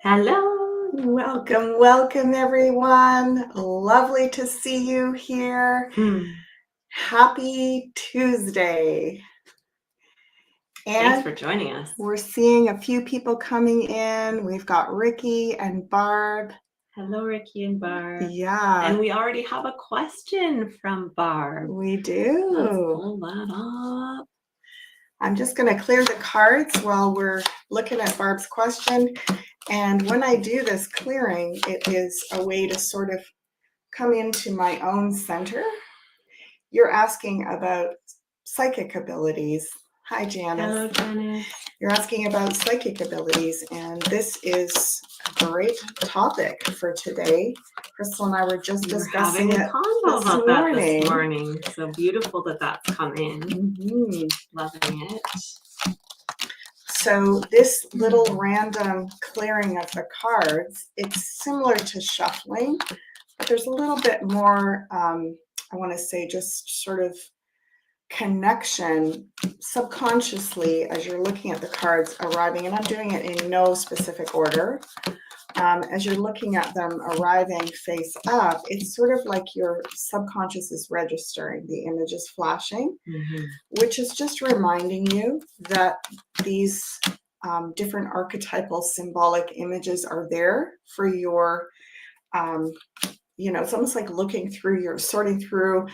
Hello. Welcome everyone. Lovely to see you here. Happy Tuesday. Thanks And for joining us. we're seeing a few people coming in. We've got Ricky and Barb. Hello, Ricky and Barb. Yeah. And we already have a question from Barb. We Let's do. pull that up. I'm just going to clear the cards while we're looking at Barb's question. And when I do this clearing, it is a way to sort of come into my own center. You're asking about psychic abilities. Hi, Janice. Hello, Janice. You're asking about psychic abilities, and this is a great topic for today. Crystal and I were just discussing it this morning. So beautiful that that's come in. Loving it. So this little random clearing of the cards, it's similar to shuffling, but there's a little bit more, I want to say, just sort of connection subconsciously as you're looking at the cards arriving, and I'm doing it in no specific order. As you're looking at them arriving face up, it's sort of like your subconscious is registering, the image is flashing, which is just reminding you that these different archetypal symbolic images are there for your, it's almost like looking through, you're sorting through.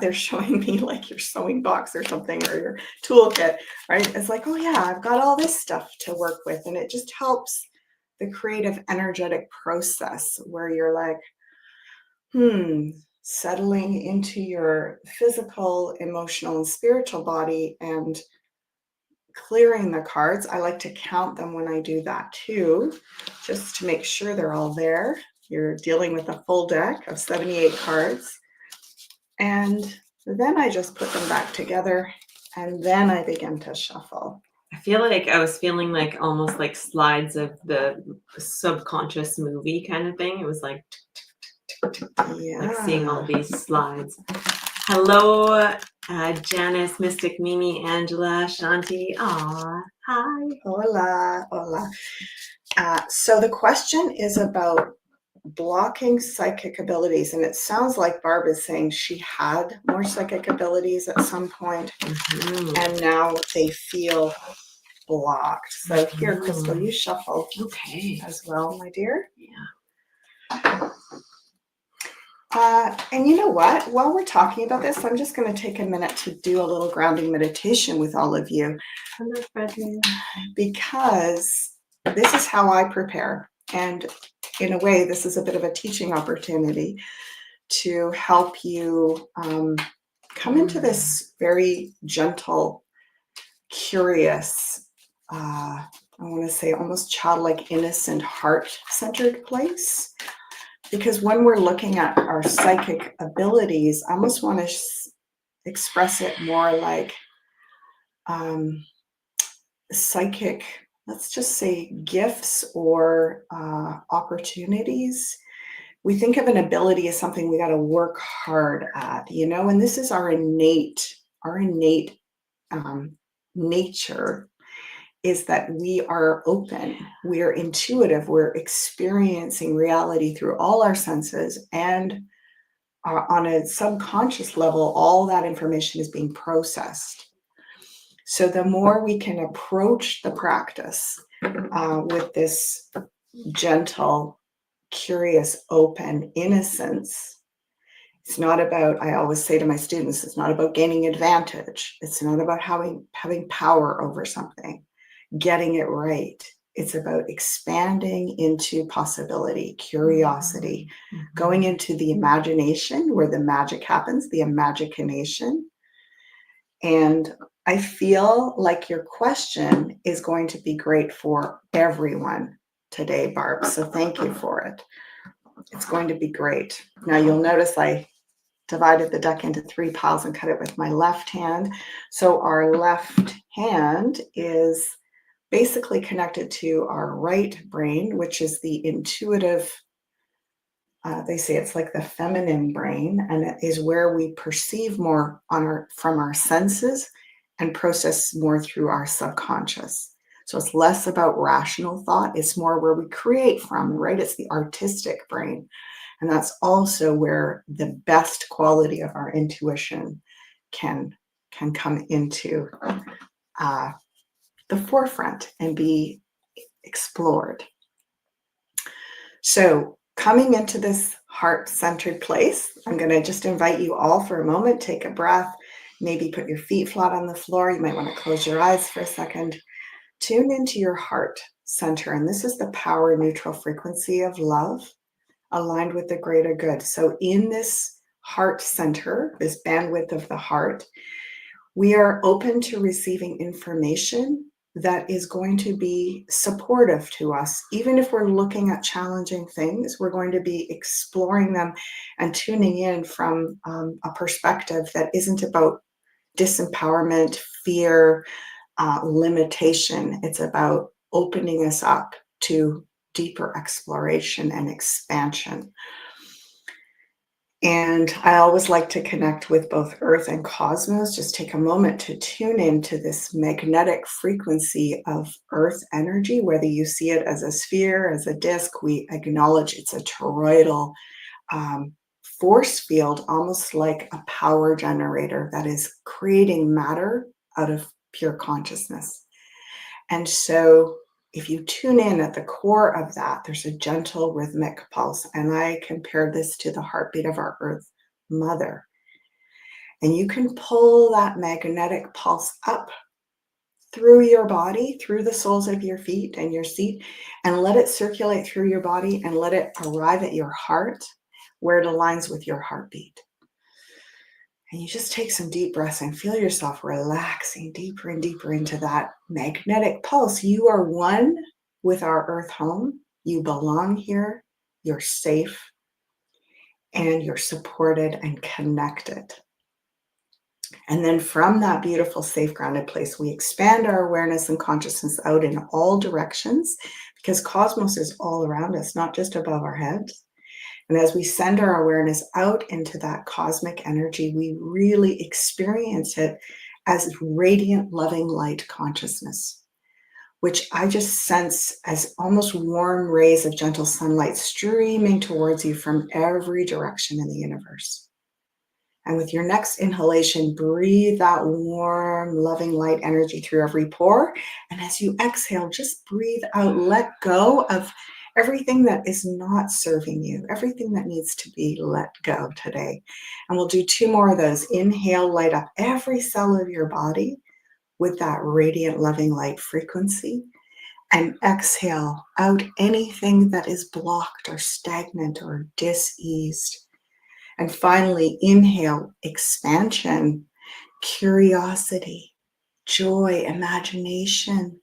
They're showing me like your sewing box or something, or your toolkit, right? It's like, oh yeah, I've got all this stuff to work with. And it just helps the creative energetic process where you're like, settling into your physical, emotional, and spiritual body and clearing the cards. I like to count them when I do that too, just to make sure they're all there. You're dealing with a full deck of 78 cards. And then I just put them back together, and then I begin to shuffle. I feel like I was feeling like almost like slides of the subconscious movie kind of thing. It was like, like seeing all these slides. Hello, Janice, Mystic, Mimi, Angela, Shanti. Aw, hi. Hola, hola. So the question is about blocking psychic abilities, and it sounds like Barb is saying she had more psychic abilities at some point, and now they feel blocked. So here, Crystal, you shuffle as well, my dear. Yeah. And you know what? While we're talking about this, I'm just going to take a minute to do a little grounding meditation with all of you. Hello, Frederick. Because this is how I prepare. And in a way, this is a bit of a teaching opportunity to help you come into this very gentle, curious, I want to say almost childlike, innocent, heart-centered place. Because when we're looking at our psychic abilities, I almost want to express it more like psychic, let's just say gifts or opportunities. We think of an ability as something we got to work hard at, and this is our innate nature, is that we are open, we are intuitive, we're experiencing reality through all our senses, and on a subconscious level, all that information is being processed. So the more we can approach the practice with this gentle, curious, open innocence, it's not about, I always say to my students, it's not about gaining advantage. It's not about having power over something, getting it right. It's about expanding into possibility, curiosity, going into the imagination where the magic happens, the imagination. And I feel like your question is going to be great for everyone today, Barb. So thank you for it. It's going to be great. Now you'll notice I divided the deck into 3 piles and cut it with my left hand. So our left hand is basically connected to our right brain, which is the intuitive, they say it's like the feminine brain, and it is where we perceive more from our senses and process more through our subconscious. So it's less about rational thought. It's more where we create from, right? It's the artistic brain. And that's also where the best quality of our intuition can come into the forefront and be explored. So coming into this heart-centered place, I'm going to just invite you all for a moment, take a breath, maybe put your feet flat on the floor. You might want to close your eyes for a second. Tune into your heart center. And this is the power neutral frequency of love aligned with the greater good. So in this heart center, this bandwidth of the heart, we are open to receiving information that is going to be supportive to us. Even if we're looking at challenging things, we're going to be exploring them and tuning in from a perspective that isn't about disempowerment, fear, limitation. It's about opening us up to deeper exploration and expansion. And I always like to connect with both Earth and cosmos. Just take a moment to tune into this magnetic frequency of Earth energy, whether you see it as a sphere, as a disk. We acknowledge it's a toroidal force field, almost like a power generator that is creating matter out of pure consciousness. And so if you tune in at the core of that, there's a gentle rhythmic pulse. And I compare this to the heartbeat of our Earth Mother. And you can pull that magnetic pulse up through your body, through the soles of your feet and your seat, and let it circulate through your body and let it arrive at your heart where it aligns with your heartbeat. And you just take some deep breaths and feel yourself relaxing deeper and deeper into that magnetic pulse. You are one with our Earth home. You belong here. You're safe. And you're supported and connected. And then from that beautiful, safe, grounded place, we expand our awareness and consciousness out in all directions, because cosmos is all around us, not just above our heads. And as we send our awareness out into that cosmic energy, we really experience it as radiant, loving light consciousness, which I just sense as almost warm rays of gentle sunlight streaming towards you from every direction in the universe. And with your next inhalation, breathe that warm, loving light energy through every pore. And as you exhale, just breathe out, let go of everything that is not serving you, everything that needs to be let go today. And we'll do 2 more of those. Inhale, light up every cell of your body with that radiant, loving light frequency. And exhale out anything that is blocked or stagnant or diseased. And finally, inhale, expansion, curiosity, joy, imagination,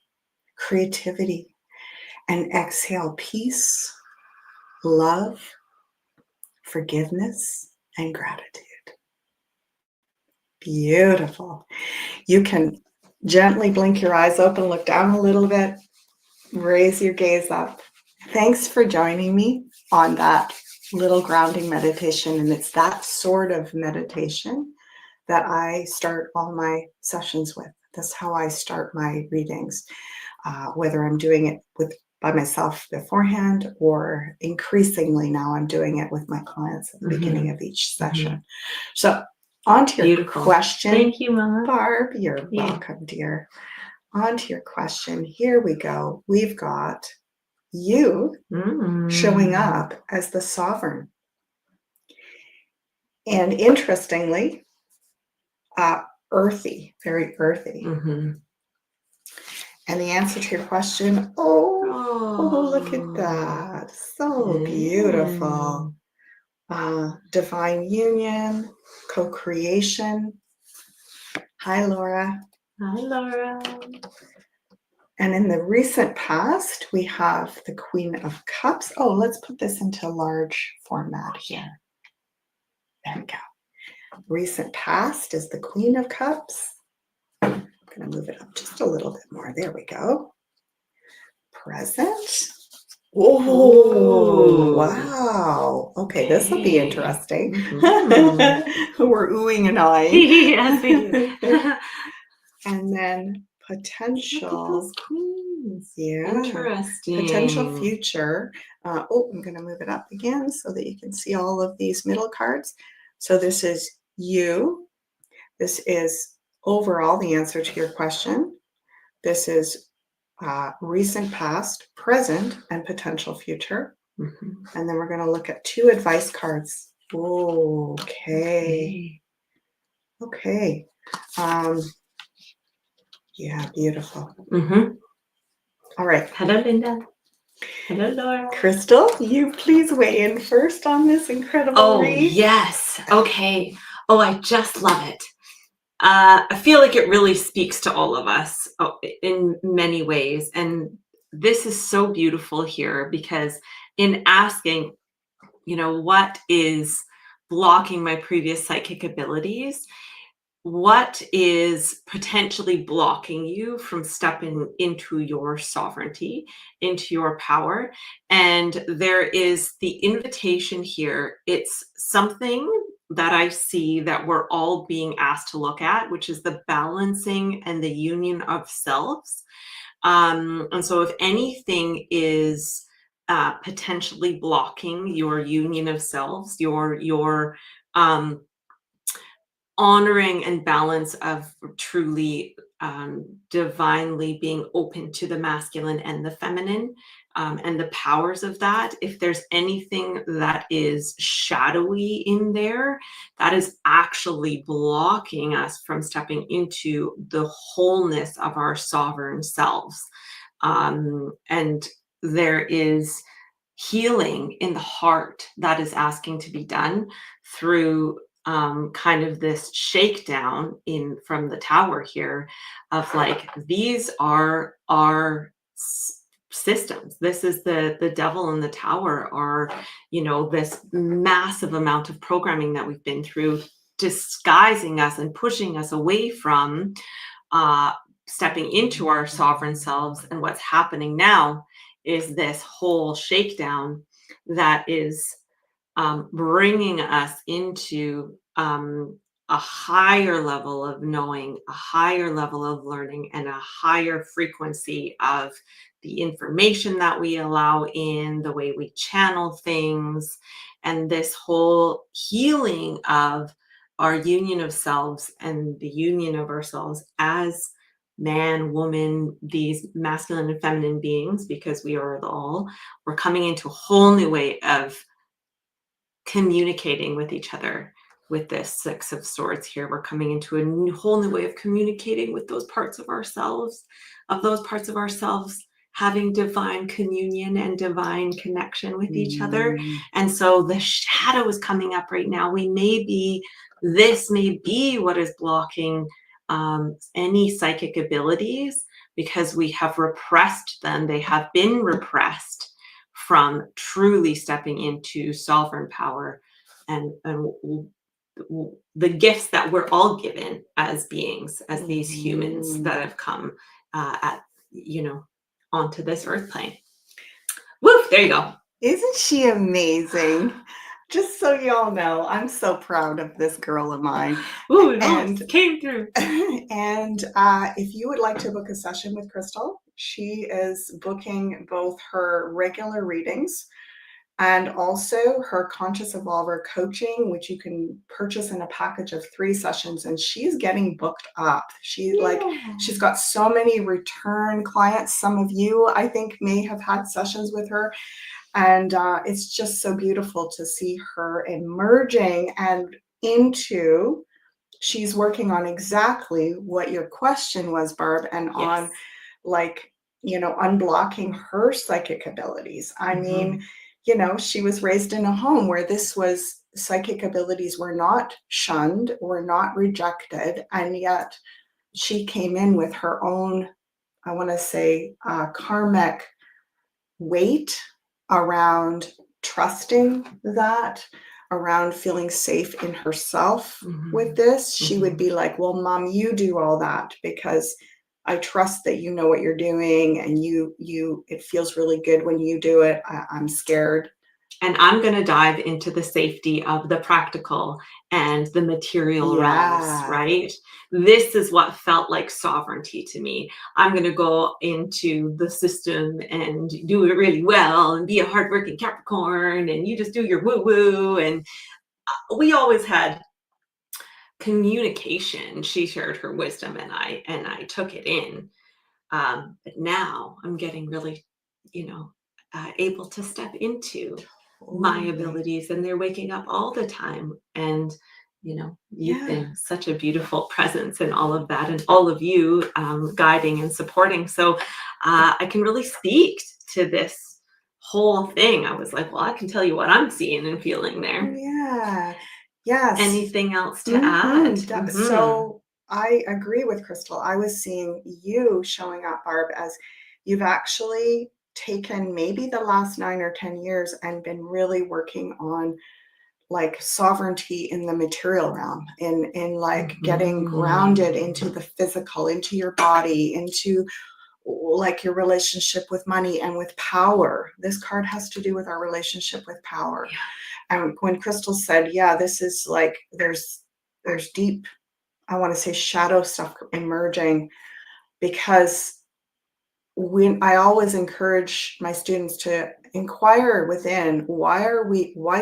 creativity. And exhale, peace, love, forgiveness, and gratitude. Beautiful. You can gently blink your eyes open, look down a little bit, raise your gaze up. Thanks for joining me on that little grounding meditation. And it's that sort of meditation that I start all my sessions with. That's how I start my readings, whether I'm doing it by myself beforehand, or increasingly now I'm doing it with my clients at the beginning of each session. So on to your question. Thank you, Mama. Barb, you're welcome, dear. On to your question. Here we go. We've got you showing up as the sovereign. And interestingly, earthy, very earthy. And the answer to your question, oh, look at that. So beautiful. Divine union, co-creation. Hi, Laura. Hi, Laura. And in the recent past, we have the Queen of Cups. Oh, let's put this into large format here. There we go. Recent past is the Queen of Cups. I'm going to move it up just a little bit more. There we go. Present. Oh, wow. Okay, this will be interesting. We're oohing and eyeing. Yes, we do. And then Look at potential. those queens. Yeah. Interesting. Potential future. I'm going to move it up again so that you can see all of these middle cards. So this is you. This is overall the answer to your question. This is recent past, present, and potential future. Mhm. And then we're going to look at 2 advice cards. Okay. Yeah, beautiful. Mhm. All right. Hello, Linda. Hello, Laura. Crystal, you please weigh in first on this incredible read. Yes. Okay. Oh, I just love it. I feel like it really speaks to all of us in many ways. And this is so beautiful here because in asking, what is blocking my previous psychic abilities? What is potentially blocking you from stepping into your sovereignty, into your power? And there is the invitation here. It's something that I see that we're all being asked to look at, which is the balancing and the union of selves. And so if anything is potentially blocking your union of selves, your honoring and balance of truly divinely being open to the masculine and the feminine, and the powers of that. If there's anything that is shadowy in there, that is actually blocking us from stepping into the wholeness of our sovereign selves. And there is healing in the heart that is asking to be done through kind of this shakedown in from the tower here of like, these are our systems. This is the devil in the tower, are this massive amount of programming that we've been through, disguising us and pushing us away from stepping into our sovereign selves. And what's happening now is this whole shakedown that is bringing us into a higher level of knowing, a higher level of learning, and a higher frequency of the information that we allow in, the way we channel things, and this whole healing of our union of selves and the union of ourselves as man, woman, these masculine and feminine beings, because we are the all. We're coming into a whole new way of communicating with each other with this 6 of Swords here. We're coming into a whole new way of communicating with those parts of ourselves, having divine communion and divine connection with each other. And so the shadow is coming up right now. This may be what is blocking any psychic abilities, because we have repressed them. They have been repressed from truly stepping into sovereign power and the gifts that we're all given as beings, as these humans that have come onto this earth plane. Woo! There you go. Isn't she amazing? Just so y'all know, I'm so proud of this girl of mine. Ooh, it almost came through. And if you would like to book a session with Crystal, she is booking both her regular readings and also her Conscious Evolver coaching, which you can purchase in a package of 3 sessions. And she's getting booked up. She's got so many return clients. Some of you, I think, may have had sessions with her. And it's just so beautiful to see her emerging and into, she's working on exactly what your question was, Barb, and yes, on unblocking her psychic abilities. I mean, she was raised in a home where psychic abilities were not shunned, were not rejected. And yet she came in with her own, I want to say, karmic weight around trusting that, around feeling safe in herself with this. She would be like, well, Mom, you do all that because I trust that you know what you're doing, and it feels really good when you do it. I'm scared And I'm going to dive into the safety of the practical and the material realms, Yeah. right? This is what felt like sovereignty to me. I'm going to go into the system and do it really well and be a hardworking Capricorn, and you just do your woo woo. And we always had communication. She shared her wisdom, and I took it in. But now I'm getting really, able to step into my Totally. abilities, and they're waking up all the time. And you've Yeah. been such a beautiful presence in all of that, and all of you guiding and supporting. So I can really speak to this whole thing. I was like, well, I can tell you what I'm seeing and feeling there. Yeah. Yes. Anything else to add? So I agree with Crystal. I was seeing you showing up, Barb, as you've actually taken maybe the last 9 or 10 years and been really working on like sovereignty in the material realm, in like getting grounded into the physical, into your body, into like your relationship with money and with power. This card has to do with our relationship with power. Yeah. And when Crystal said, yeah, this is like there's deep, I want to say shadow stuff emerging, because when I always encourage my students to inquire within, why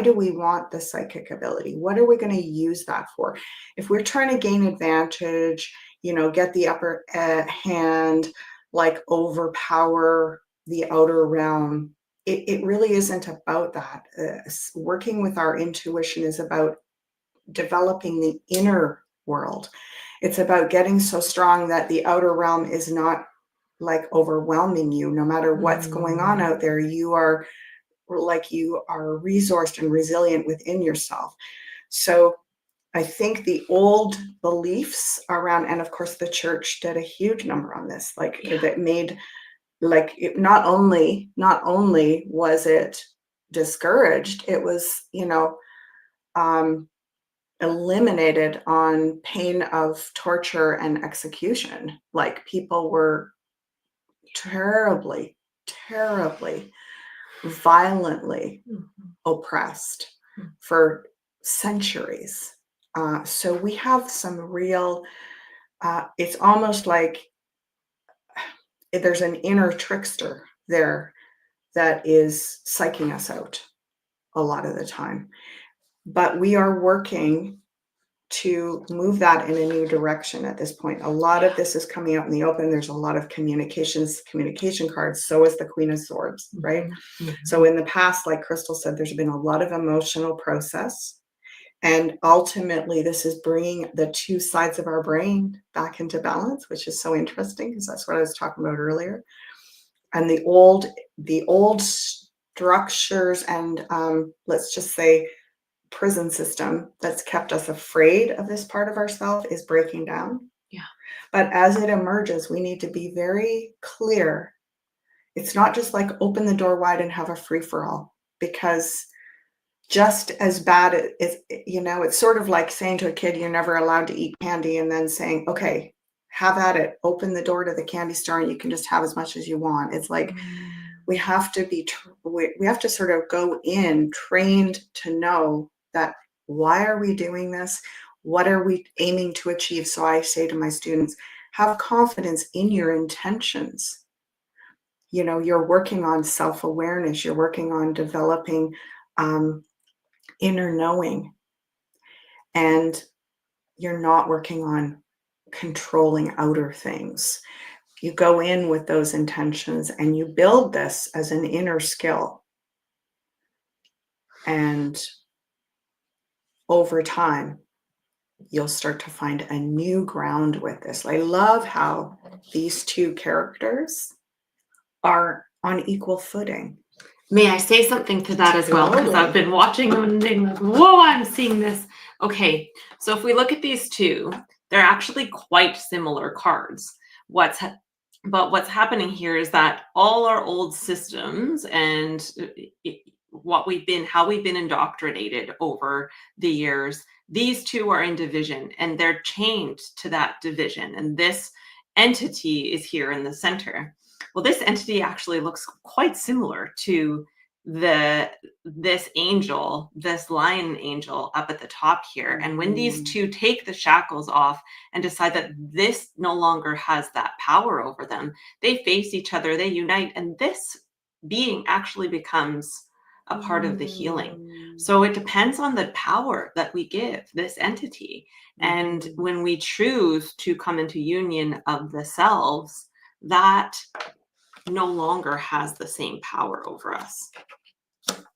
do we want the psychic ability? What are we going to use that for? If we're trying to gain advantage, get the upper hand, like overpower the outer realm, it really isn't about that. Working with our intuition is about developing the inner world. It's about getting so strong that the outer realm is not like overwhelming you. No matter what's going on out there, you are resourced and resilient within yourself. So I think the old beliefs around, and of course the church did a huge number on this, that made not only was it discouraged, it was eliminated on pain of torture and execution. Like people were terribly, terribly, violently oppressed for centuries. So we have some real, it's almost like there's an inner trickster there that is psyching us out a lot of the time. But we are working to move that in a new direction at this point. A lot of this is coming out in the open. There's a lot of communication cards. So is the Queen of Swords, right? So in the past, like Crystal said, there's been a lot of emotional process. And ultimately, this is bringing the two sides of our brain back into balance, which is so interesting because that's what I was talking about earlier. And the old structures and let's just say prison system that's kept us afraid of this part of ourselves is breaking down. Yeah. But as it emerges, we need to be very clear. It's not just like open the door wide and have a free for all, because just as bad as, it's sort of like saying to a kid, you're never allowed to eat candy, and then saying, okay, have at it, open the door to the candy store and you can just have as much as you want. It's like, we have to sort of go in trained to know that why are we doing this? What are we aiming to achieve? So I say to my students, have confidence in your intentions. You're working on self-awareness. You're working on developing inner knowing. And you're not working on controlling outer things. You go in with those intentions and you build this as an inner skill. And over time, you'll start to find a new ground with this. I love how these two characters are on equal footing. May I say something to that as well? Because I've been watching them and being like, whoa, I'm seeing this. Okay, so if we look at these two, they're actually quite similar cards. But what's happening here is that all our old systems and how we've been indoctrinated over the years, these two are in division and they're chained to that division. And this entity is here in the center. Well, this entity actually looks quite similar to this angel, this lion angel up at the top here. And when these two take the shackles off and decide that this no longer has that power over them, they face each other, they unite, and this being actually becomes a part of the healing. So it depends on the power that we give this entity. And when we choose to come into union of the selves, that no longer has the same power over us.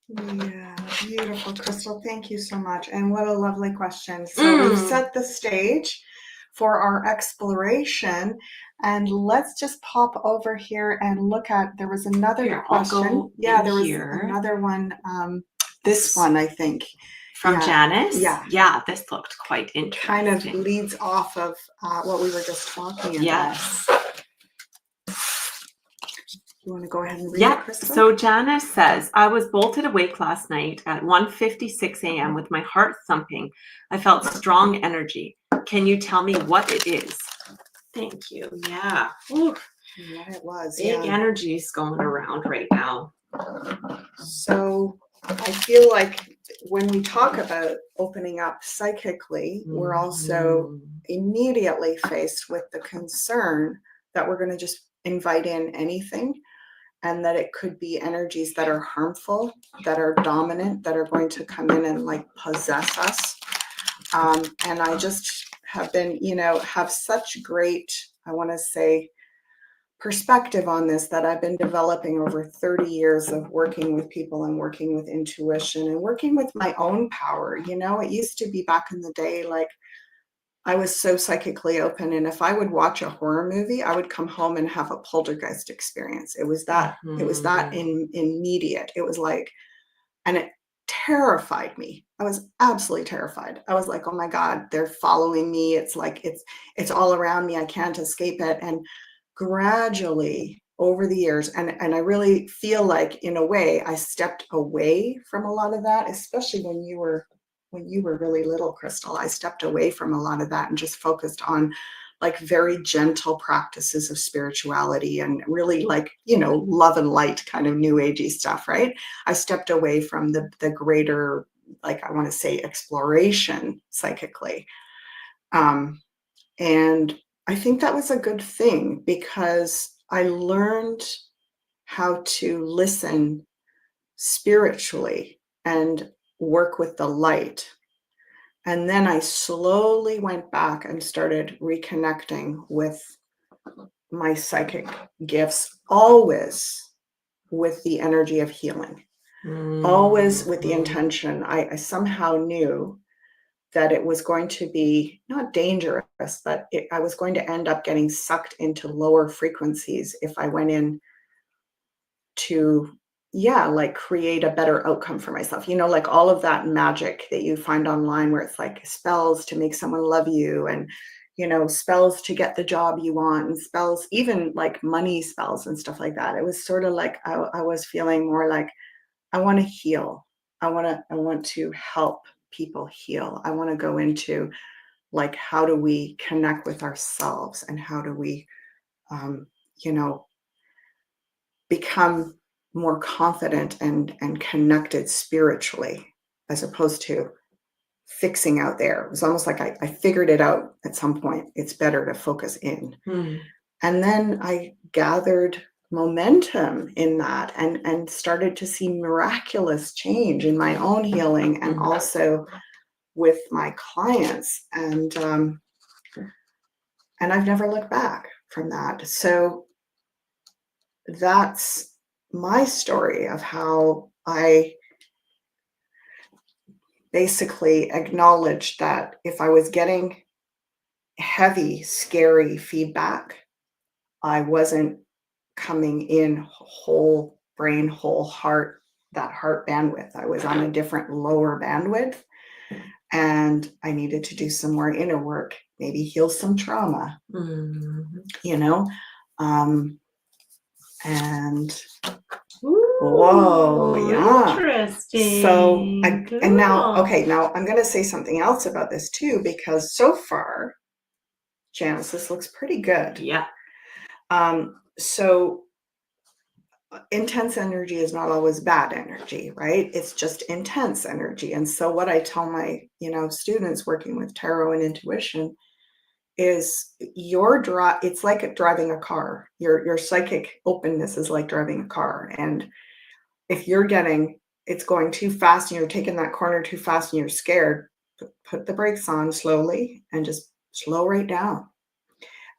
Yeah, beautiful, Crystal. Thank you so much. And what a lovely question. So we've set the stage for our exploration. And let's just pop over here and look at, there was another question. Yeah, there was another one. This one, I think. From Janice? Yeah. Yeah, this looked quite interesting. Kind of leads off of what we were just talking about. Yes. You want to go ahead and read it, Crystal? So Janice says, I was bolted awake last night at 1:56 a.m. with my heart thumping. I felt strong energy. Can you tell me what it is? Thank you. Yeah. Ooh. What it was. Big energies going around right now. So I feel like when we talk about opening up psychically, we're also immediately faced with the concern that we're going to just invite in anything, and that it could be energies that are harmful, that are dominant, that are going to come in and like possess us. And I just have been, have such great, I want to say, perspective on this that I've been developing over 30 years of working with people and working with intuition and working with my own power. It used to be back in the day, like I was so psychically open, and if I would watch a horror movie, I would come home and have a poltergeist experience. It was that immediate. It was like, and it terrified me. I was absolutely terrified. I was like, oh my God, they're following me. It's like, it's all around me. I can't escape it. And gradually over the years, and I really feel like in a way I stepped away from a lot of that, especially when you were really little, Crystal. I stepped away from a lot of that and just focused on like very gentle practices of spirituality and really like, love and light kind of new agey stuff, right? I stepped away from the greater, like I want to say, exploration psychically. And I think that was a good thing because I learned how to listen spiritually and work with the light. And then I slowly went back and started reconnecting with my psychic gifts, always with the energy of healing, always with the intention. I somehow knew that it was going to be not dangerous, but I was going to end up getting sucked into lower frequencies if I went in to like create a better outcome for myself. Like all of that magic that you find online where it's like spells to make someone love you and, spells to get the job you want and spells, even like money spells and stuff like that. It was sort of like, I was feeling more like, I want to heal. I want to help people heal. I want to go into like, how do we connect with ourselves and how do we, become more confident and connected spiritually, as opposed to fixing out there. It was almost like I figured it out at some point. It's better to focus in. And then I gathered momentum in that and started to see miraculous change in my own healing and also with my clients. And I've never looked back from that. So that's my story of how I basically acknowledged that if I was getting heavy, scary feedback, I wasn't coming in whole brain, whole heart, that heart bandwidth. I was on a different lower bandwidth, and I needed to do some more inner work, maybe heal some trauma, and whoa, yeah. Interesting. So, and now, okay, now I'm going to say something else about this too, because so far, Janice, this looks pretty good. Yeah. So intense energy is not always bad energy, right? It's just intense energy. And so what I tell my, students working with tarot and intuition is it's like driving a car. Your psychic openness is like driving a car. And if it's going too fast and you're taking that corner too fast and you're scared, put the brakes on slowly and just slow right down.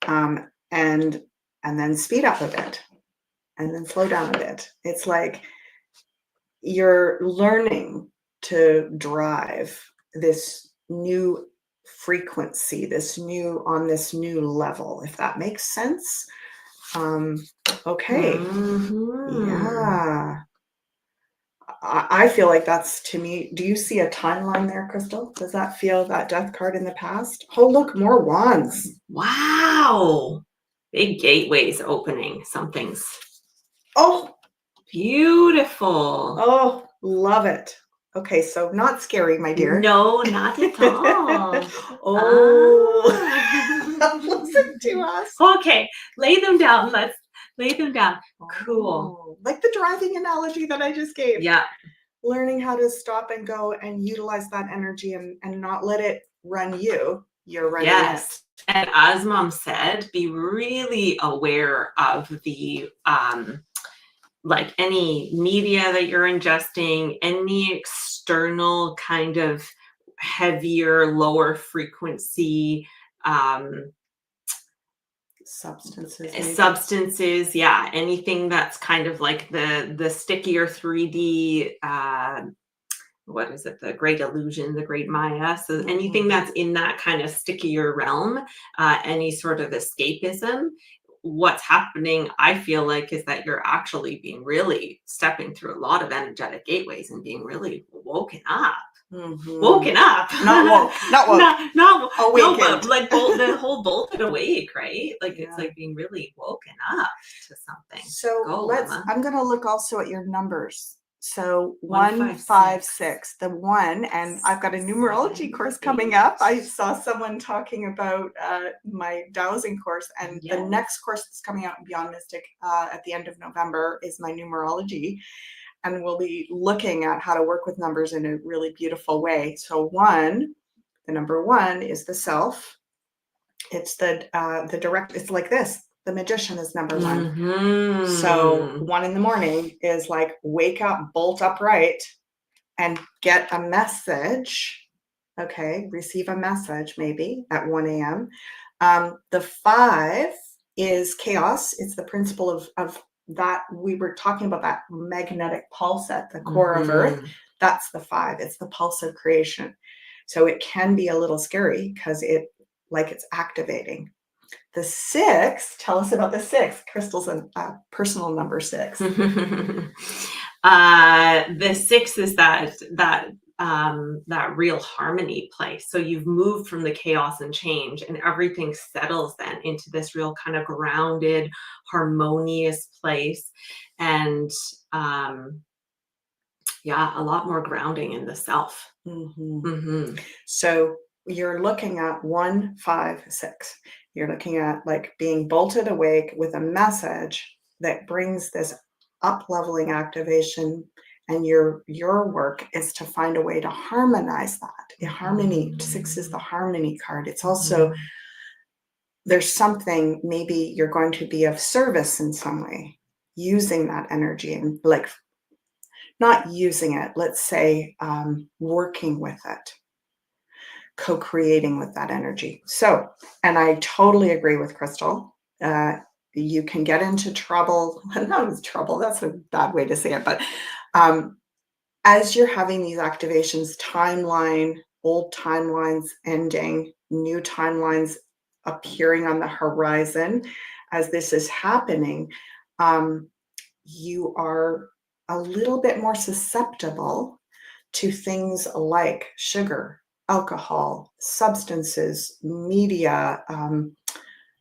And then speed up a bit and then slow down a bit. It's like you're learning to drive this new frequency, this new level, if that makes sense. Okay. Mm-hmm. Yeah. I feel like that's, to me, do you see a timeline there, Crystal? Does that feel that death card in the past? Oh, look, more wands. Wow. Big gateways opening. Something's Oh, beautiful. oh, love it. Okay, so not scary, my dear. No, not at all. Oh, listen to us. Okay, lay them down. Let's lay them down. Cool. Oh, like the driving analogy that I just gave. Yeah. Learning how to stop and go and utilize that energy and not let it run you. You're running Yes. it. And as Mom said, be really aware of the like any media that you're ingesting, any external kind of heavier, lower frequency substances, yeah, anything that's kind of like the stickier 3D what is it, the great illusion, the great Maya, so anything that's in that kind of stickier realm, any sort of escapism, what's happening, I feel like, is that you're actually being really stepping through a lot of energetic gateways and being really woken up. Woken up, not woke, not awakened. No, but like the whole bolted awake, right? Like it's like being really woken up to something. So I'm gonna look also at your numbers. So 1, 5, 6, the 1, and I've got a numerology course coming up. I saw someone talking about my dowsing course, and the next course that's coming out in Beyond Mystic at the end of November is my numerology. And we'll be looking at how to work with numbers in a really beautiful way. So the number 1 is the self. It's the direct, it's like this. The magician is number 1. Mm-hmm. So 1 in the morning is like wake up, bolt upright, and get a message. Okay, receive a message maybe at 1 a.m. The 5 is chaos. It's the principle of that we were talking about, that magnetic pulse at the core of Earth. That's the 5. It's the pulse of creation. So it can be a little scary because it's activating. The 6, tell us about the 6. Crystal's a personal number 6. The 6 is that real harmony place. So you've moved from the chaos and change, and everything settles then into this real kind of grounded, harmonious place. And a lot more grounding in the self. So you're looking at 1, 5, 6. You're looking at like being bolted awake with a message that brings this up-leveling activation, and your work is to find a way to harmonize that. The harmony, 6 is the harmony card. It's also, there's something, maybe you're going to be of service in some way, using that energy, and like not using it, let's say working with it, co-creating with that energy. So, and I totally agree with Crystal. You can get into trouble, not as trouble, that's a bad way to say it, but as you're having these activations, old timelines ending, new timelines appearing on the horizon, as this is happening, you are a little bit more susceptible to things like sugar, alcohol, substances, media,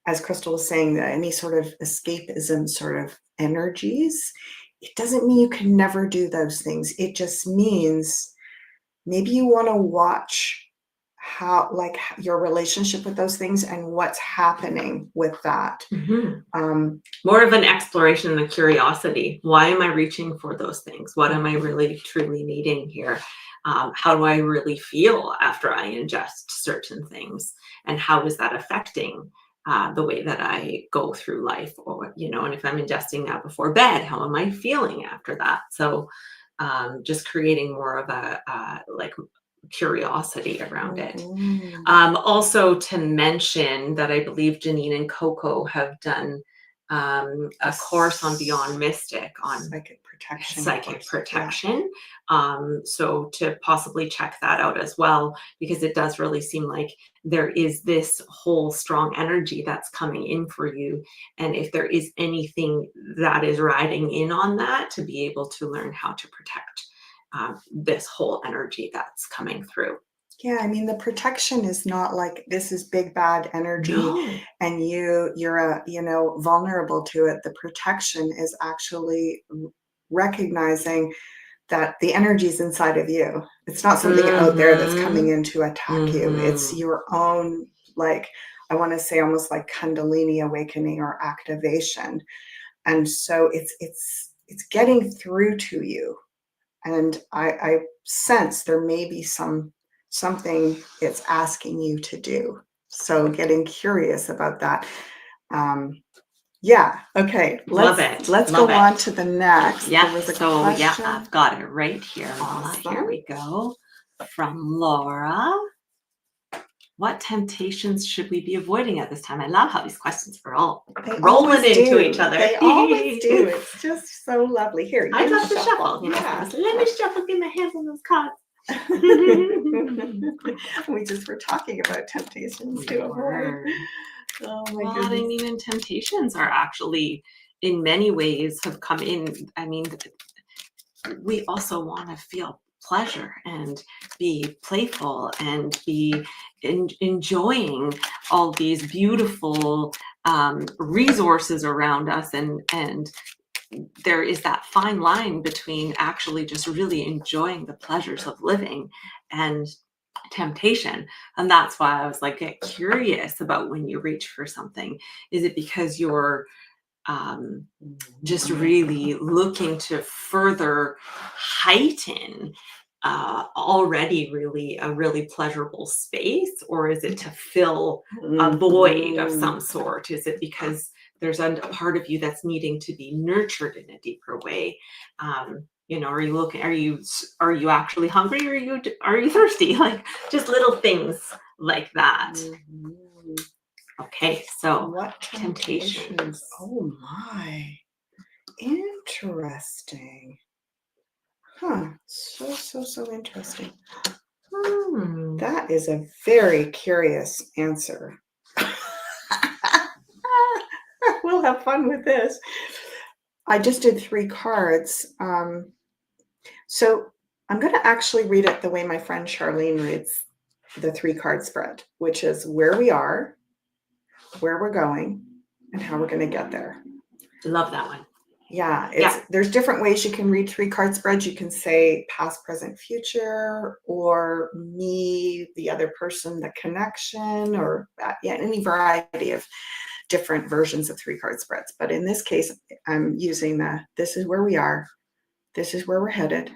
as Crystal was saying, any sort of escapism sort of energies. It doesn't mean you can never do those things. It just means maybe you want to watch how, like, your relationship with those things and what's happening with that. More of an exploration and a curiosity. Why am I reaching for those things? What am I really truly needing here? How do I really feel after I ingest certain things? And how is that affecting the way that I go through life? Or, and if I'm ingesting that before bed, how am I feeling after that? So just creating more of a like curiosity around it. Also to mention that I believe Janine and Coco have done a course on Beyond Mystic on psychic protection. So to possibly check that out as well, because it does really seem like there is this whole strong energy that's coming in for you. And if there is anything that is riding in on that, to be able to learn how to protect this whole energy that's coming through. Yeah, I mean, the protection is not like this is big bad energy and you're vulnerable to it. The protection is actually recognizing that the energy is inside of you. It's not something out there that's coming in to attack you. It's your own, like, I want to say almost like Kundalini awakening or activation. And so it's getting through to you. And I sense there may be something it's asking you to do. So getting curious about that. Yeah. Okay. Let's go on to the next. Yeah. I've got it right here. Awesome. Here we go. From Laura. What temptations should we be avoiding at this time? I love how these questions are all rolling into each other. They always do. It's just so lovely. Here, I love to shuffle. Yeah. Let me shuffle, get my hands on those cards. We just were talking about temptations to avoid. Oh my goodness. I mean, and temptations are actually, in many ways, have come in. I mean, we also want to feel pleasure and be playful and be enjoying all these beautiful resources around us, and there is that fine line between actually just really enjoying the pleasures of living and temptation. And that's why I was like, get curious about when you reach for something. Is it because you're just really looking to further heighten already a really pleasurable space, or is it to fill a void of some sort? Is it because there's a part of you that's needing to be nurtured in a deeper way? Are you looking? Are you actually hungry, or are you thirsty? Like just little things like that. Okay, so what temptations? Oh my, interesting. Huh, so interesting. That is a very curious answer. We'll have fun with this. I just did 3 cards. So I'm going to actually read it the way my friend Charlene reads the 3-card spread, which is where we are, where we're going, and how we're going to get there. Love that one. Yeah, there's different ways you can read 3-card spreads. You can say past, present, future, or me, the other person, the connection, or any variety of different versions of 3-card spreads. But in this case, I'm using this is where we are, this is where we're headed.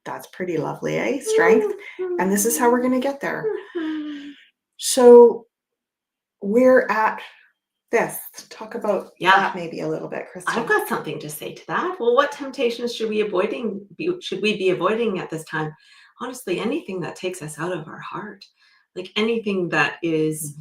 That's pretty lovely, eh? Strength. And this is how we're going to get there. So we're at this. Talk about that maybe a little bit, Kristen. I've got something to say to that. Well, what temptations should we be avoiding at this time? Honestly, anything that takes us out of our heart. Like anything that is,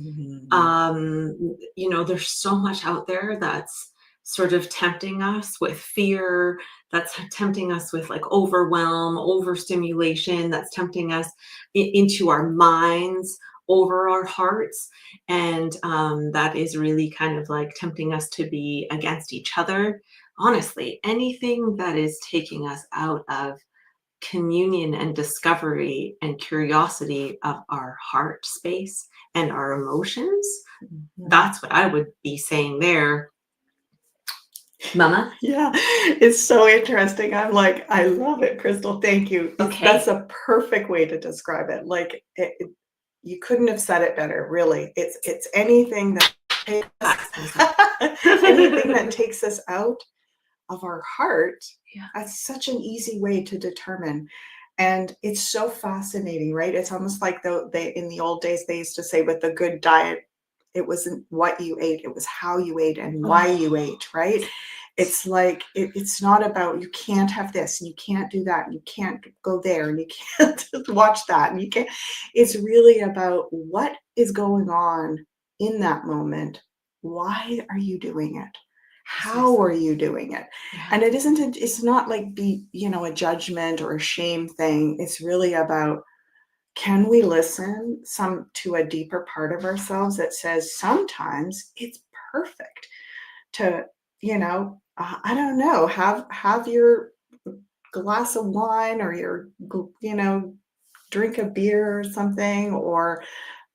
there's so much out there that's sort of tempting us with fear, that's tempting us with like overwhelm, overstimulation, that's tempting us into our minds over our hearts. And that is really kind of like tempting us to be against each other. Honestly, anything that is taking us out of communion and discovery and curiosity of our heart space and our emotions, that's what I would be saying there. Mama? Yeah, it's so interesting. I'm like, I love it, Crystal. Thank you. Okay. That's a perfect way to describe it. Like You couldn't have said it better, really. It's anything that anything that takes us out of our heart. Yeah. That's such an easy way to determine. And it's so fascinating, right? It's almost like they in the old days they used to say with a good diet, it wasn't what you ate, it was how you ate and why you ate, right? It's like it's not about you can't have this and you can't do that and you can't go there and you can't watch that and you can't. It's really about what is going on in that moment. Why are you doing it? How are you doing it? Yeah. And it's not like a judgment or a shame thing. It's really about, can we listen to a deeper part of ourselves that says sometimes it's perfect to, I don't know, have your glass of wine or your, drink a beer or something, or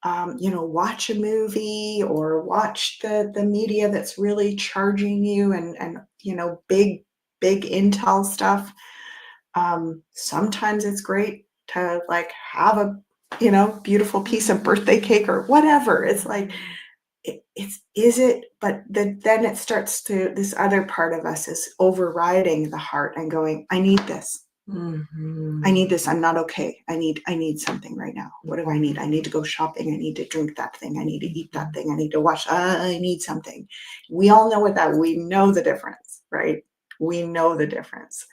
watch a movie or watch the media that's really charging you and big intel stuff. Sometimes it's great to like have a beautiful piece of birthday cake or whatever. It's like then it starts to, this other part of us is overriding the heart and going, I need this. I need this. I'm not okay. I need something right now. What do I need? I need to go shopping. I need to drink that thing. I need to eat that thing. I need to watch. I need something. We all know we know the difference, right? We know the difference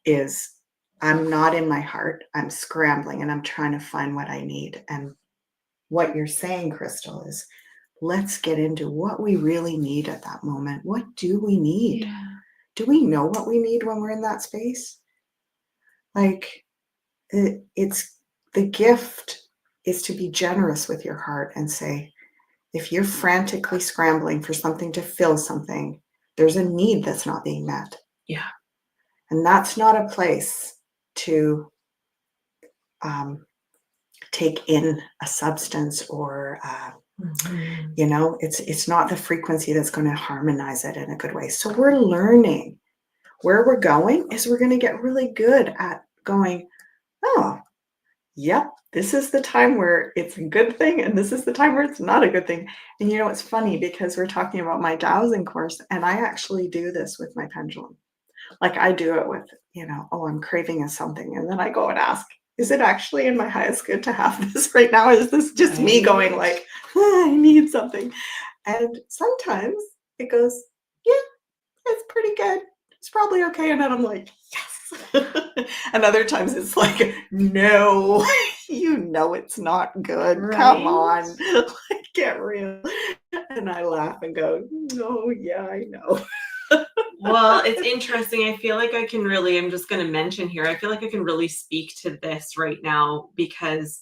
is I'm not in my heart. I'm scrambling and I'm trying to find what I need. And what you're saying, Crystal, is let's get into what we really need at that moment. What do we need? Yeah. Do we know what we need when we're in that space? Like, it's the gift is to be generous with your heart and say, if you're frantically scrambling for something to fill something, there's a need that's not being met. Yeah. And that's not a place to take in a substance or, it's not the frequency that's going to harmonize it in a good way. So we're learning. Where we're going is we're going to get really good at going, oh, yep, this is the time where it's a good thing, and this is the time where it's not a good thing. And it's funny because we're talking about my dowsing course, and I actually do this with my pendulum. Like I do it with, I'm craving something, and then I go and ask, is it actually in my highest good to have this right now? Is this just me going like, I need something? And sometimes it goes, yeah, it's pretty good. It's probably okay. And then I'm like, yes. And other times it's like, no, it's not good. Right? Come on, get real. And I laugh and go, no, yeah, I know. Well, it's interesting. I feel like I'm just going to mention here, I feel like I can really speak to this right now because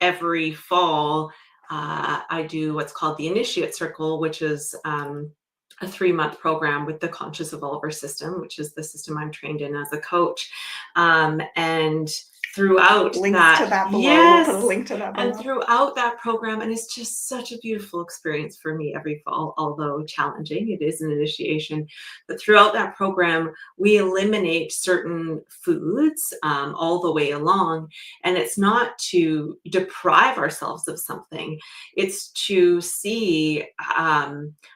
every fall I do what's called the Initiate Circle, which is a 3-month program with the Conscious Evolver system, which is the system I'm trained in as a coach. And throughout links to that below. Yes, we'll put a link to that below. And throughout that program, and it's just such a beautiful experience for me every fall, although challenging, it is an initiation. But throughout that program, we eliminate certain foods all the way along. And it's not to deprive ourselves of something, it's to see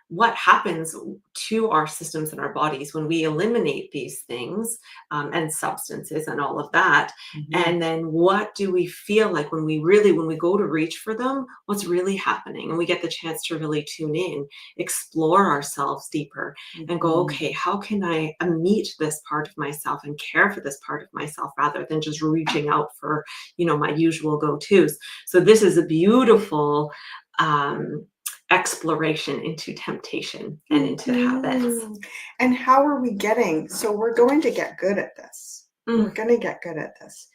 what happens to our systems and our bodies when we eliminate these things and substances and all of that. And then what do we feel like when we go to reach for them, what's really happening? And we get the chance to really tune in, explore ourselves deeper and go, okay, how can I meet this part of myself and care for this part of myself rather than just reaching out for, my usual go-tos. So this is a beautiful exploration into temptation and into habits. And how are we getting? So we're going to get good at this. We're going to get good at this.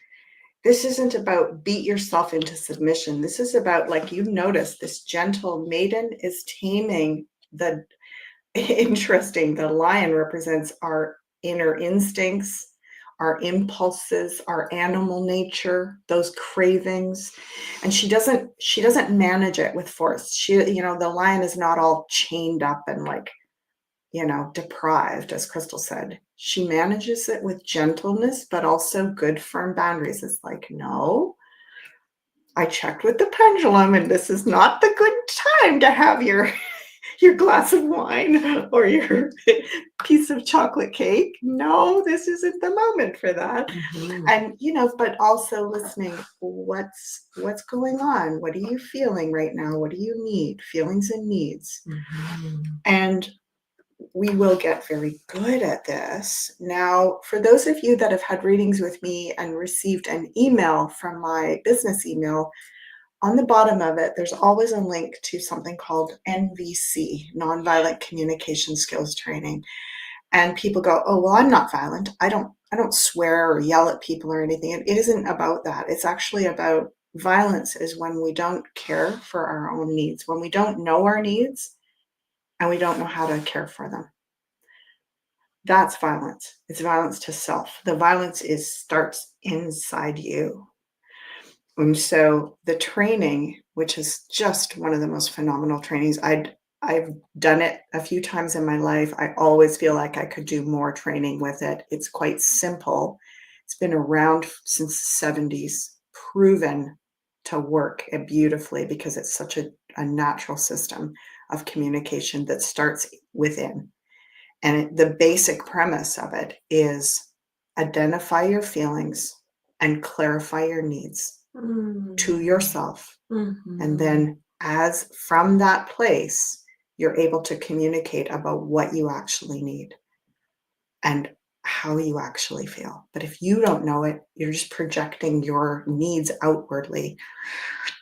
This isn't about beat yourself into submission. This is about, like you notice, this gentle maiden is taming the lion represents our inner instincts, our impulses, our animal nature, those cravings. And she doesn't manage it with force. The lion is not all chained up and like, deprived, as Crystal said. She manages it with gentleness, but also good firm boundaries. It's like, no, I checked with the pendulum, and this is not the good time to have your your glass of wine or your piece of chocolate cake. No, this isn't the moment for that. And but also listening, what's going on? What are you feeling right now? What do you need? Feelings and needs. And we will get very good at this. Now, for those of you that have had readings with me and received an email from my business email, on the bottom of it, there's always a link to something called NVC, Nonviolent Communication Skills Training. And people go, oh, well, I'm not violent. I don't swear or yell at people or anything. It isn't about that. It's actually about violence is when we don't care for our own needs, when we don't know our needs and we don't know how to care for them. That's violence. It's violence to self. The violence starts inside you. And so the training, which is just one of the most phenomenal trainings, I've done it a few times in my life. I always feel like I could do more training with it. It's quite simple. It's been around since the 70s, proven to work beautifully because it's such a natural system of communication that starts within. And the basic premise of it is identify your feelings and clarify your needs to yourself. And then as from that place, you're able to communicate about what you actually need and how you actually feel. But if you don't know it, you're just projecting your needs outwardly.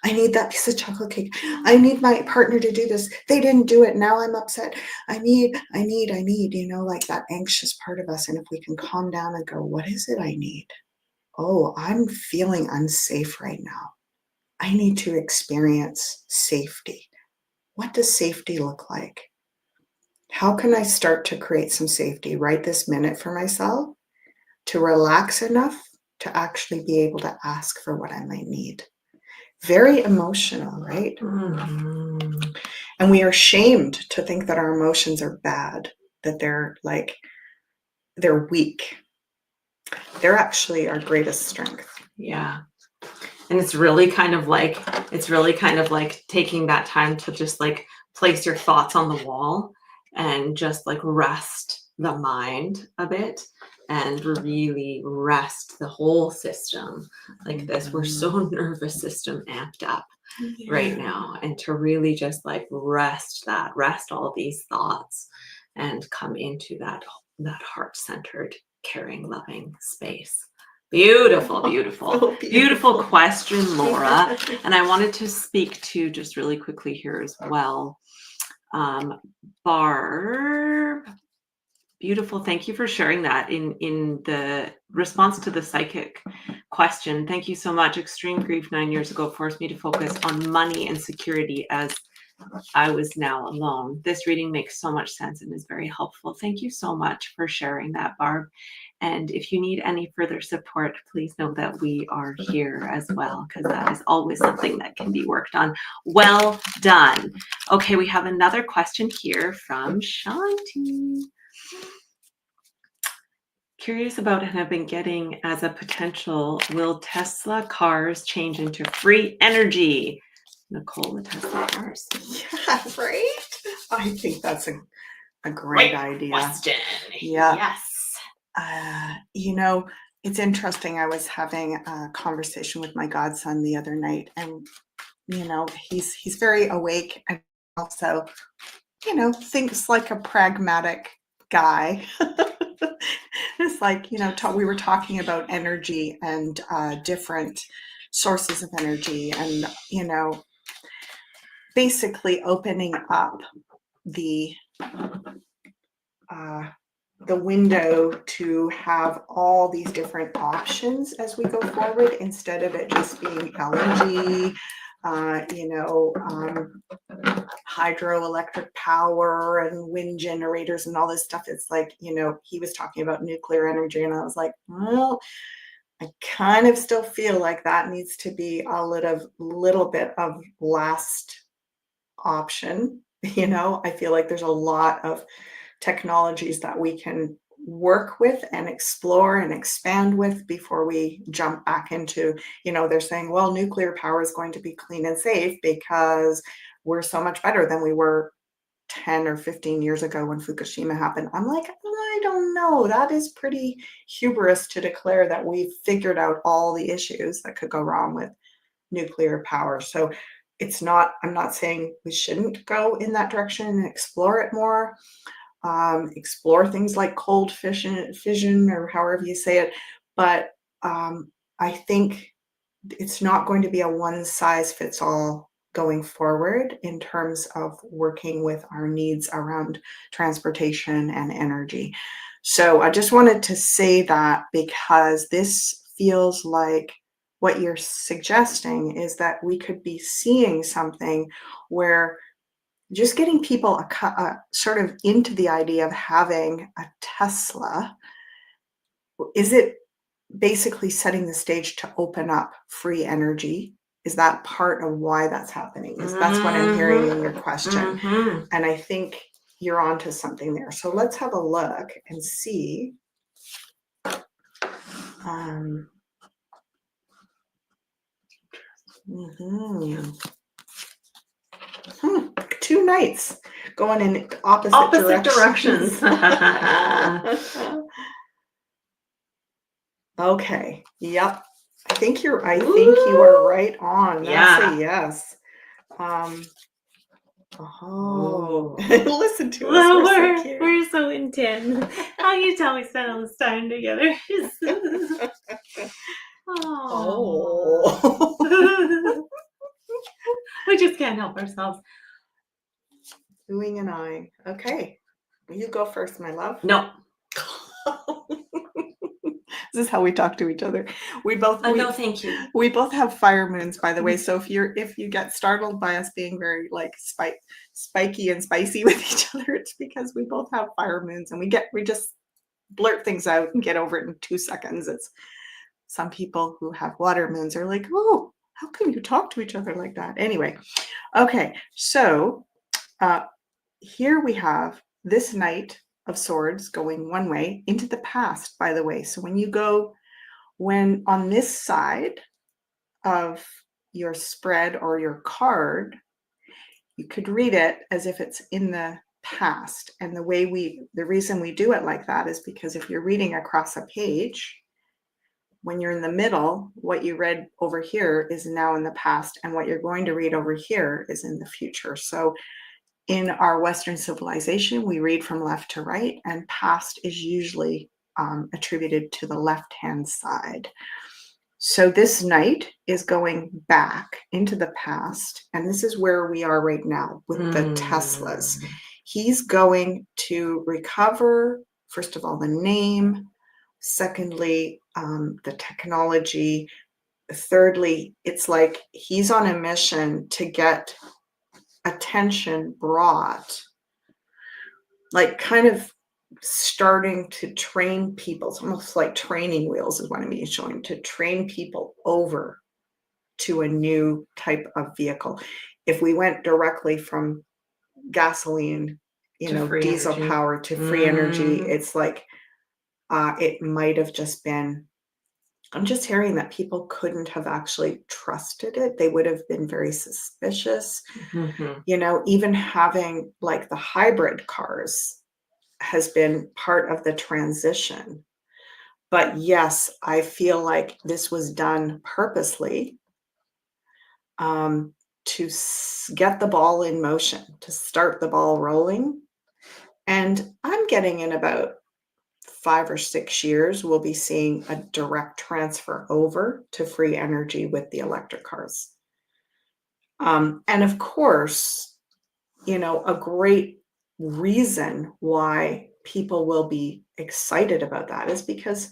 I need that piece of chocolate cake. I need my partner to do this. They didn't do it. Now I'm upset. I need, like that anxious part of us. And if we can calm down and go, what is it I need? Oh, I'm feeling unsafe right now. I need to experience safety. What does safety look like? How can I start to create some safety right this minute for myself to relax enough to actually be able to ask for what I might need? Very emotional, right? And we are shamed to think that our emotions are bad, that they're weak. They're actually our greatest strength. Yeah. And it's really kind of like taking that time to just like place your thoughts on the wall and just like rest the mind a bit and really rest the whole system like this. We're so nervous system amped up right now, and to really just like rest all these thoughts and come into that heart-centered, caring, loving space. Beautiful, beautiful question, Laura. And I wanted to speak to just really quickly here as well. Barb, beautiful. Thank you for sharing that in the response to the psychic question. Thank you so much. Extreme grief 9 years ago forced me to focus on money and security as I was now alone. This reading makes so much sense and is very helpful. Thank you so much for sharing that, Barb. And if you need any further support, please know that we are here as well, because that is always something that can be worked on. Well done. Okay, we have another question here from Shanti. Curious about and have been getting as a potential, will Tesla cars change into free energy? Nicole, the Tesla cars. Yeah, right? I think that's a great idea. Question. Yeah. Yes. It's interesting. I was having a conversation with my godson the other night, and he's very awake and also, thinks like a pragmatic guy. It's like, we were talking about energy and different sources of energy, and basically opening up the window to have all these different options as we go forward, instead of it just being LNG, hydroelectric power and wind generators and all this stuff. It's like, he was talking about nuclear energy, and I was like, well, I kind of still feel like that needs to be a little bit of last option. I feel like there's a lot of technologies that we can work with and explore and expand with before we jump back into, they're saying, well, nuclear power is going to be clean and safe because we're so much better than we were 10 or 15 years ago when Fukushima happened. I'm like, I don't know. That is pretty hubris to declare that we've figured out all the issues that could go wrong with nuclear power. So I'm not saying we shouldn't go in that direction and explore it more. Explore things like cold fission, or however you say it. But I think it's not going to be a one size fits all going forward in terms of working with our needs around transportation and energy. So I just wanted to say that, because this feels like what you're suggesting is that we could be seeing something where just getting people sort of into the idea of having a Tesla, is it basically setting the stage to open up free energy? Is that part of why that's happening? That's what I'm hearing in your question. And I think you're onto something there. So let's have a look and see. Two knights going in opposite directions. Okay. Yep. I think you are right on. That's a yes. Listen to us. We're so intense. How can you tell we spent all this time together? We just can't help ourselves. Oohing and eyeing. Okay. You go first, my love. No. This is how we talk to each other. No, thank you. We both have fire moons, by the way. So if you get startled by us being very like spiky and spicy with each other, it's because we both have fire moons, and we just blurt things out and get over it in 2 seconds. It's some people who have water moons are like, oh, how can you talk to each other like that? Anyway, okay. So here we have this Knight of Swords going one way into the past, by the way. So when on this side of your spread or your card, you could read it as if it's in the past. And the reason we do it like that is because if you're reading across a page, when you're in the middle, what you read over here is now in the past, and what you're going to read over here is in the future. So in our Western civilization, we read from left to right, and past is usually attributed to the left-hand side. So this knight is going back into the past, and this is where we are right now with the Teslas. He's going to recover, first of all, the name, secondly, the technology, thirdly, it's like he's on a mission to get attention brought, like kind of starting to train people. It's almost like training wheels is what I'm showing, to train people over to a new type of vehicle. If we went directly from gasoline, diesel energy. power to free energy, it's like it might have just been, I'm just hearing that people couldn't have actually trusted it. They would have been very suspicious. Even having like the hybrid cars has been part of the transition. But yes, I feel like this was done purposely to get the ball in motion, to start the ball rolling. And I'm getting in about 5 or 6 years, we'll be seeing a direct transfer over to free energy with the electric cars. And of course, a great reason why people will be excited about that is because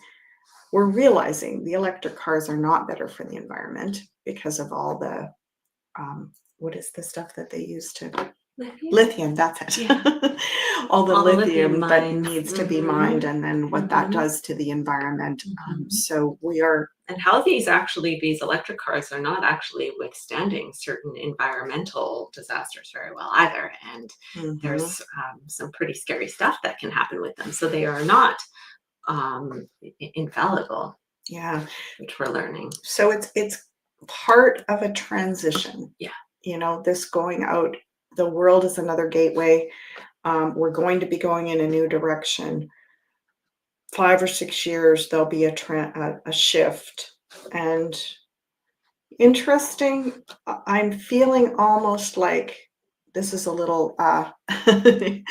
we're realizing the electric cars are not better for the environment because of all the, what is the stuff that they use to Lithium, that's it. Yeah. All the All the lithium lithium that mines. needs to be mined, and then what that Mhm. does to the environment. Mhm. So we are, And how these electric cars are not actually withstanding certain environmental disasters very well either. And mhm, there's some pretty scary stuff that can happen with them. So they are not infallible, yeah. which we're learning. So it's part of a transition. Yeah. This going out, the world is another gateway. We're going to be going in a new direction. 5 or 6 years, there'll be a shift. And interesting, I'm feeling almost like this is a little, I'm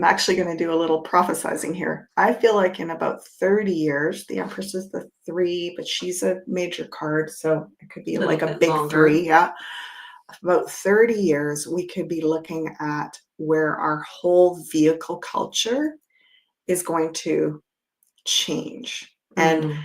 actually going to do a little prophesizing here. I feel like in about 30 years, the Empress is the 3, but she's a major card, so it could be Little like a bit big longer. 3. Yeah. About 30 years, we could be looking at where our whole vehicle culture is going to change. And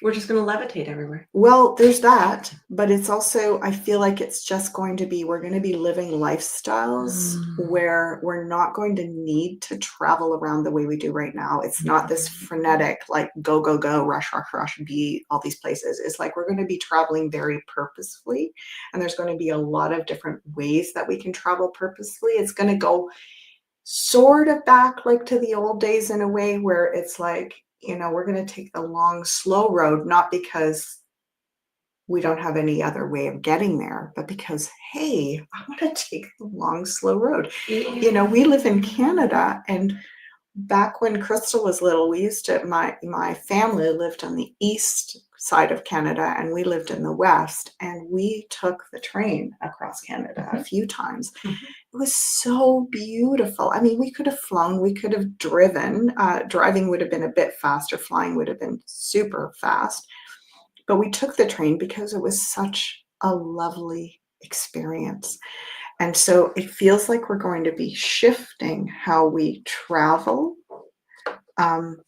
we're just going to levitate everywhere. well, there's that, but it's also, I feel like it's just going to be, we're going to be living lifestyles where we're not going to need to travel around the way we do right now. It's not this frenetic, like go, go, go, rush, rush, rush, be all these places. It's like we're going to be traveling very purposefully, and there's going to be a lot of different ways that we can travel purposefully. It's going to go sort of back like to the old days in a way where it's like, we're going to take the long, slow road, not because we don't have any other way of getting there, but because, hey, I want to take the long, slow road. Yeah. We live in Canada, and back when Crystal was little, we used to, my family lived on the east side of Canada, and we lived in the west, and we took the train across Canada a few times. It was so beautiful. I mean, we could have flown, we could have driven. Driving would have been a bit faster, flying would have been super fast. But we took the train because it was such a lovely experience. And so it feels like we're going to be shifting how we travel, and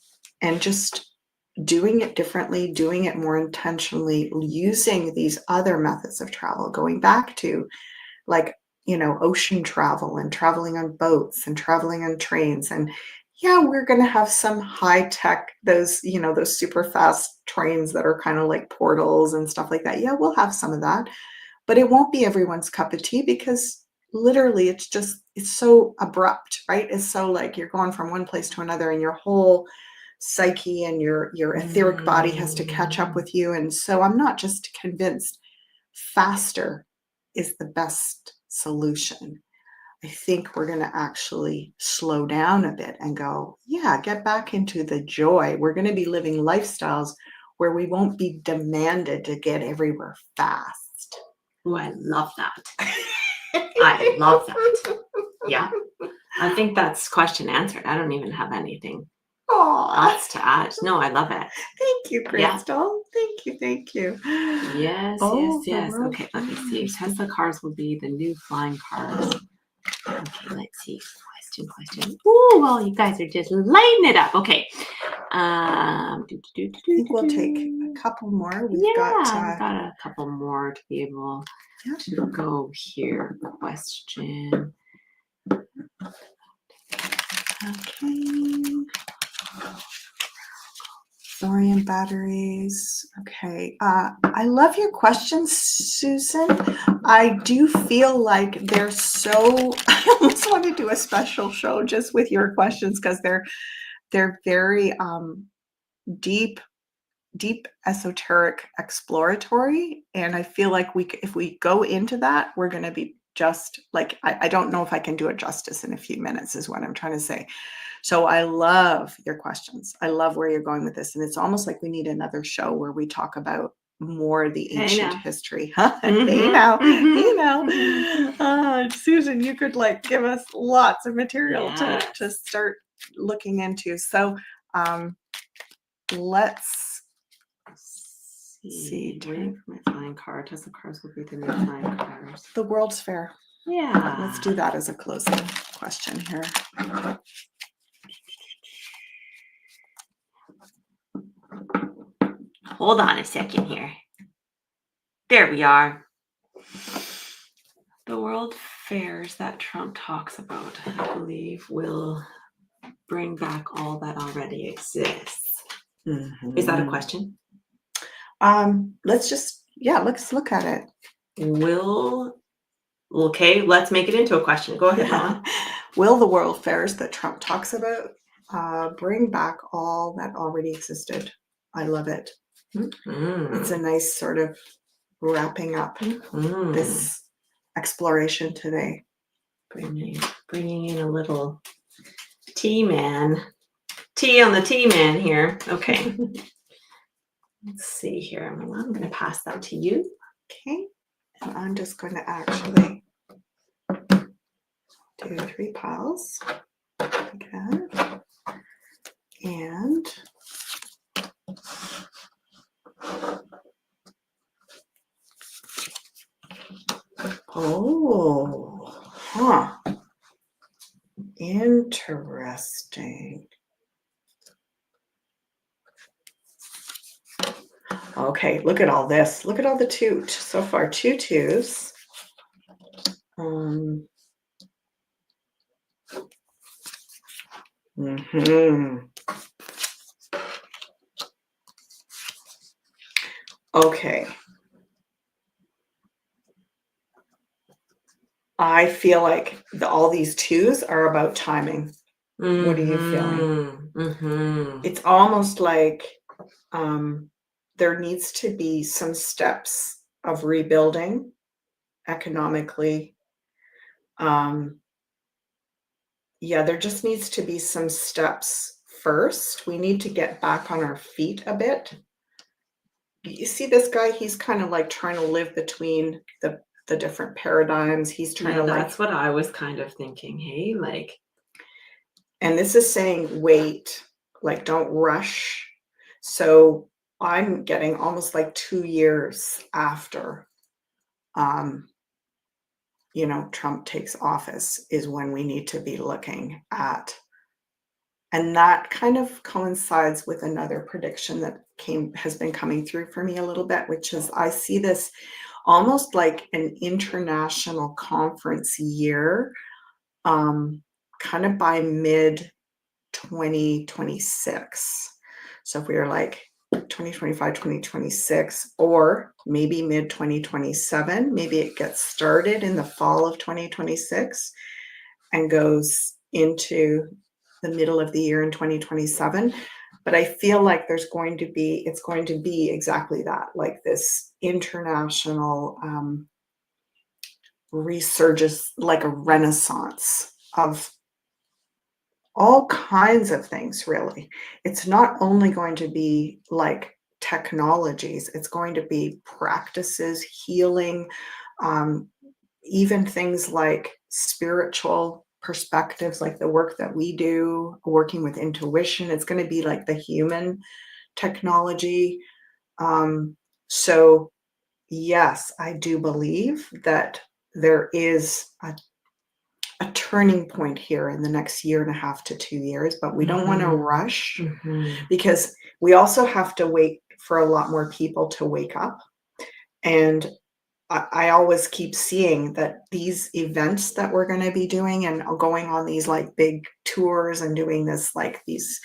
just doing it differently, doing it more intentionally, using these other methods of travel, going back to like, ocean travel and traveling on boats and traveling on trains. And yeah, we're going to have some high tech, those super fast trains that are kind of like portals and stuff like that. Yeah, we'll have some of that, but it won't be everyone's cup of tea because literally it's so abrupt, right? It's so like you're going from one place to another, and your whole psyche and your etheric body has to catch up with you. And so I'm not just convinced faster is the best solution. I think we're going to actually slow down a bit and go, yeah, get back into the joy. We're going to be living lifestyles where we won't be demanded to get everywhere fast. Oh, I love that. I love that. Yeah. I think that's question answered. I don't even have anything else to add. No, I love it. Thank you, Crystal. Yeah. Thank you. Yes, yes. Okay, let me see. Tesla cars will be the new flying cars. Okay, let's see. Question. Oh, well, you guys are just lighting it up. Okay. I think we'll take a couple more. We've got a couple more to be able to go here. Question. Okay. Thorium batteries. Okay. I love your questions, Susan. I do feel like they're so, I almost want to do a special show just with your questions because they're very deep, esoteric, exploratory. And I feel like if we go into that, we're going to be just like, I don't know if I can do it justice in a few minutes is what I'm trying to say. So I love your questions. I love where you're going with this. And it's almost like we need another show where we talk about more the ancient history. Huh? Susan, you could like give us lots of material to start looking into. So let's see. Waiting for my flying car. Tesla cars will be the new flying cars. The World's Fair. Yeah. Let's do that as a closing question here. Hold on a second here. There we are. The World fairs that Trump talks about, I believe, will bring back all that already exists. Is that a question? Let's look at it. Okay, let's make it into a question. Go ahead, Mama. Will the world fairs that Trump talks about bring back all that already existed? I love it. It's a nice sort of wrapping up this exploration today. Bringing in a little tea on the tea man here. Okay. Let's see here. I'm going to pass that to you. Okay. And I'm just going to actually do 3 piles again. And interesting. Okay, look at all this. Look at all the so far 2 2s. Okay. I feel like all these 2s are about timing. What are you feeling? It's almost like there needs to be some steps of rebuilding economically. There just needs to be some steps first. We need to get back on our feet a bit. You see this guy, he's kind of like trying to live between the different paradigms. He's trying to that's what I was kind of thinking. Hey, and this is saying, wait, don't rush. So I'm getting almost like 2 years after, Trump takes office is when we need to be looking at. And that kind of coincides with another prediction that has been coming through for me a little bit, which is I see this almost like an international conference year, kind of by mid 2026. So if we are like 2025, 2026, or maybe mid 2027, maybe it gets started in the fall of 2026 and goes into the middle of the year in 2027. But I feel like it's going to be exactly that, like this international resurgence, like a renaissance of all kinds of things, really. It's not only going to be like technologies, it's going to be practices, healing, even things like spiritual perspectives, like the work that we do, working with intuition. It's going to be like the human technology. So yes, I do believe that there is a turning point here in the next 1.5 to 2 years, but we don't want to rush because we also have to wait for a lot more people to wake up. And I always keep seeing that these events that we're going to be doing and going on these like big tours and doing this, like these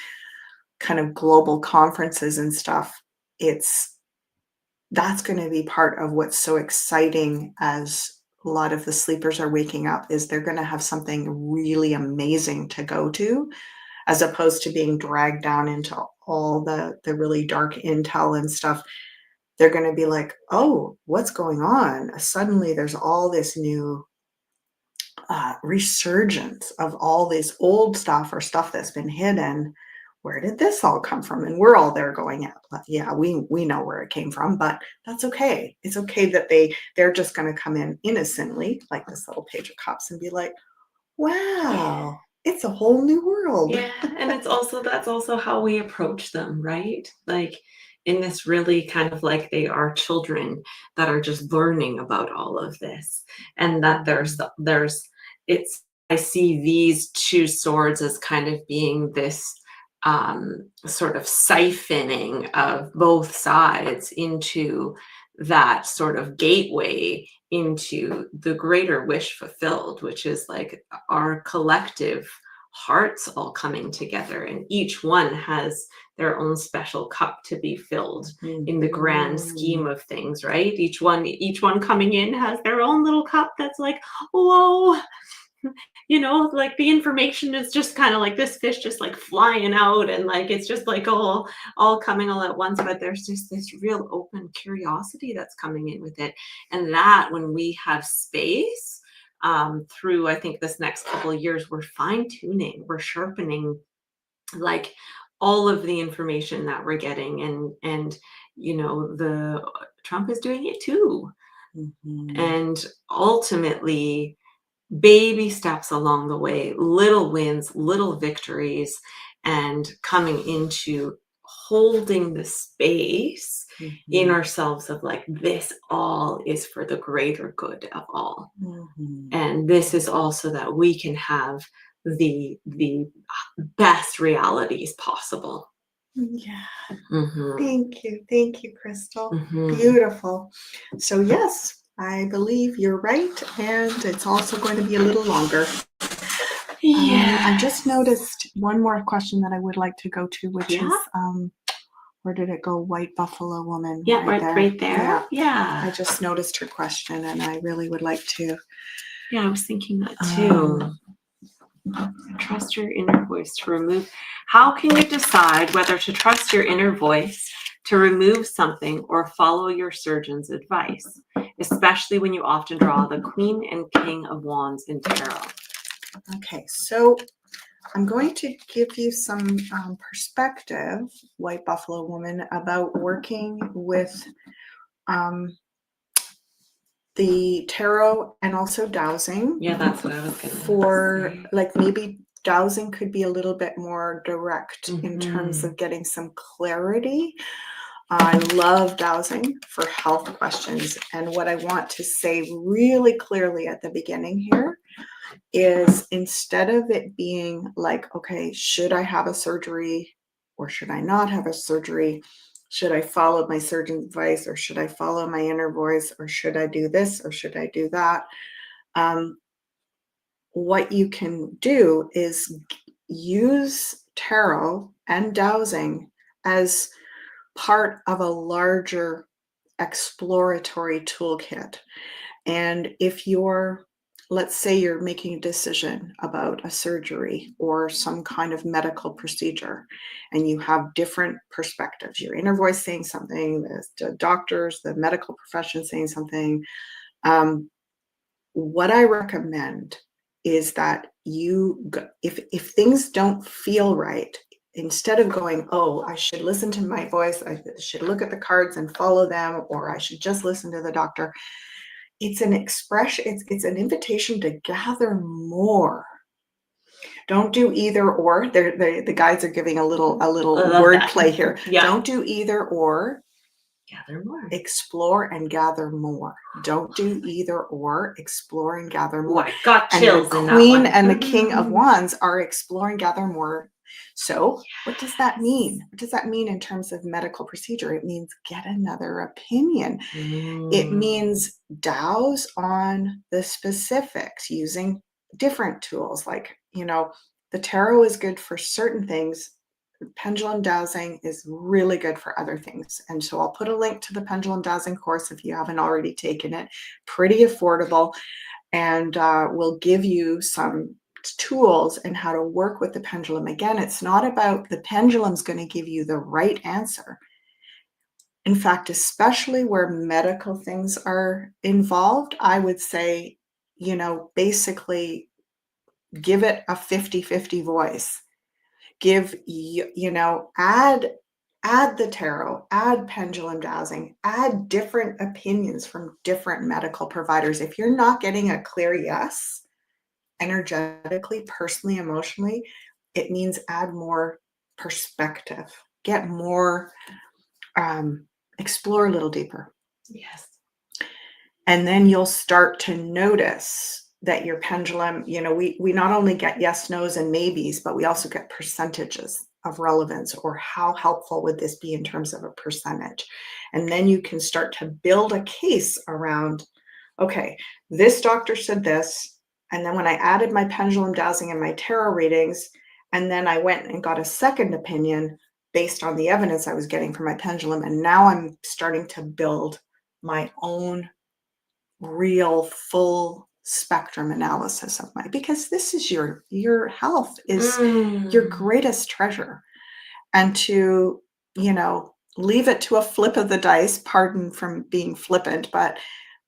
kind of global conferences and stuff, that's going to be part of what's so exciting as a lot of the sleepers are waking up, is they're going to have something really amazing to go to, as opposed to being dragged down into all the really dark intel and stuff. They're going to be like, oh, what's going on? Suddenly there's all this new resurgence of all this old stuff or stuff that's been hidden. Where did this all come from? And we're all there going, yeah, we know where it came from, but that's okay. It's okay that they're just going to come in innocently, like this little Page of Cups, and be like, wow, it's a whole new world. Yeah, and that's also how we approach them, right? Like in this really kind of like they are children that are just learning about all of this, and that I see these 2 swords as kind of being this sort of siphoning of both sides into that sort of gateway into the greater wish fulfilled, which is like our collective hearts all coming together, and each one has their own special cup to be filled in the grand scheme of things, right? Each one coming in has their own little cup that's like, whoa, like the information is just kind of like this fish just like flying out, and like it's just like all coming all at once, but there's just this real open curiosity that's coming in with it. And that when we have space, through I think this next couple of years, we're fine-tuning, we're sharpening like all of the information that we're getting, and the Trump is doing it too. And ultimately, baby steps along the way, little wins, little victories, and coming into holding the space in ourselves of like, this all is for the greater good of all. And this is also that we can have the best realities possible. Yeah. Mhm. Thank you, Crystal. Mhm. Beautiful. So yes, I believe you're right, and it's also going to be a little longer. I just noticed one more question that I would like to go to, which is, where did it go? White Buffalo Woman. Yeah, right there. Yeah. Yeah. I just noticed her question, and I really would like to. Yeah, I was thinking that too. Trust your inner voice to remove. How can you decide whether to trust your inner voice to remove something or follow your surgeon's advice, especially when you often draw the Queen and King of Wands in tarot? Okay, so I'm going to give you some perspective, White Buffalo Woman, about working with the tarot and also dowsing. Yeah, that's what I was going to For say. like maybe dowsing could be a little bit more direct in terms of getting some clarity. I love dowsing for health questions. And what I want to say really clearly at the beginning here is, instead of it being like, okay, should I have a surgery or should I not have a surgery? Should I follow my surgeon's advice, or should I follow my inner voice, or should I do this or should I do that? What you can do is use tarot and dowsing as part of a larger exploratory toolkit. And if let's say you're making a decision about a surgery or some kind of medical procedure, and you have different perspectives, your inner voice saying something, the doctors, the medical profession saying something, what I recommend is that if things don't feel right, instead of going, oh, I should listen to my voice, I should look at the cards and follow them, or I should just listen to the doctor, it's an expression, it's an invitation to gather more. Don't do either or. The guides are giving a little word play here. Yeah. Don't do either or. Gather more. Explore and gather more. Don't do either or. Explore and gather more. I got and chills the in that Queen one. and the King of Wands are explore and gather more. So what does that mean? What does that mean in terms of medical procedure? It means get another opinion. It means douse on the specifics using different tools. Like, the tarot is good for certain things. Pendulum dowsing is really good for other things. And so I'll put a link to the pendulum dowsing course if you haven't already taken it. Pretty affordable, and we'll give you some tools and how to work with the pendulum. Again, it's not about the pendulum's going to give you the right answer. In fact, especially where medical things are involved, I would say, basically give it a 50-50 voice. Give, add the tarot, add pendulum dowsing, add different opinions from different medical providers. If you're not getting a clear yes, energetically, personally, emotionally, it means add more perspective, get more, explore a little deeper. Yes. And then you'll start to notice that your pendulum, we not only get yes, no's, and maybes, but we also get percentages. of relevance, or how helpful would this be in terms of a percentage? And then you can start to build a case around, okay, this doctor said this, and then when I added my pendulum dowsing and my tarot readings, and then I went and got a second opinion based on the evidence I was getting from my pendulum, and now I'm starting to build my own real full spectrum analysis of my, because this is your health is your greatest treasure. And to, leave it to a flip of the dice, pardon from being flippant, but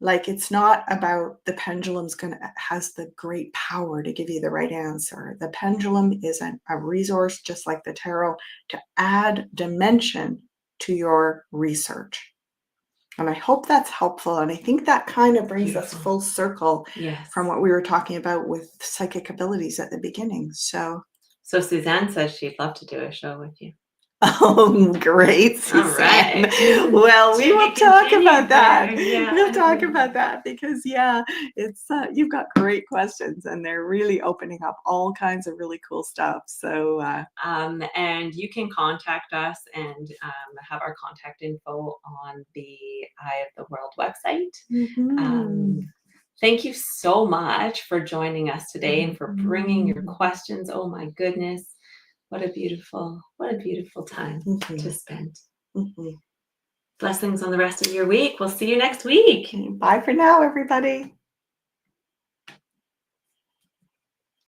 like, it's not about the pendulum's has the great power to give you the right answer. The pendulum is a resource, just like the tarot, to add dimension to your research. And I hope that's helpful. And I think that kind of brings us full circle from what we were talking about with psychic abilities at the beginning. So Suzanne says she'd love to do a show with you. Oh, great, Suzanne. All right. Well, we will talk about that. Yeah. We'll talk about that because, it's you've got great questions and they're really opening up all kinds of really cool stuff. So, and you can contact us and have our contact info on the Eye of the World website. Thank you so much for joining us today and for bringing your questions. Oh my goodness. What a beautiful time to spend. Blessings on the rest of your week. We'll see you next week. Bye for now, everybody.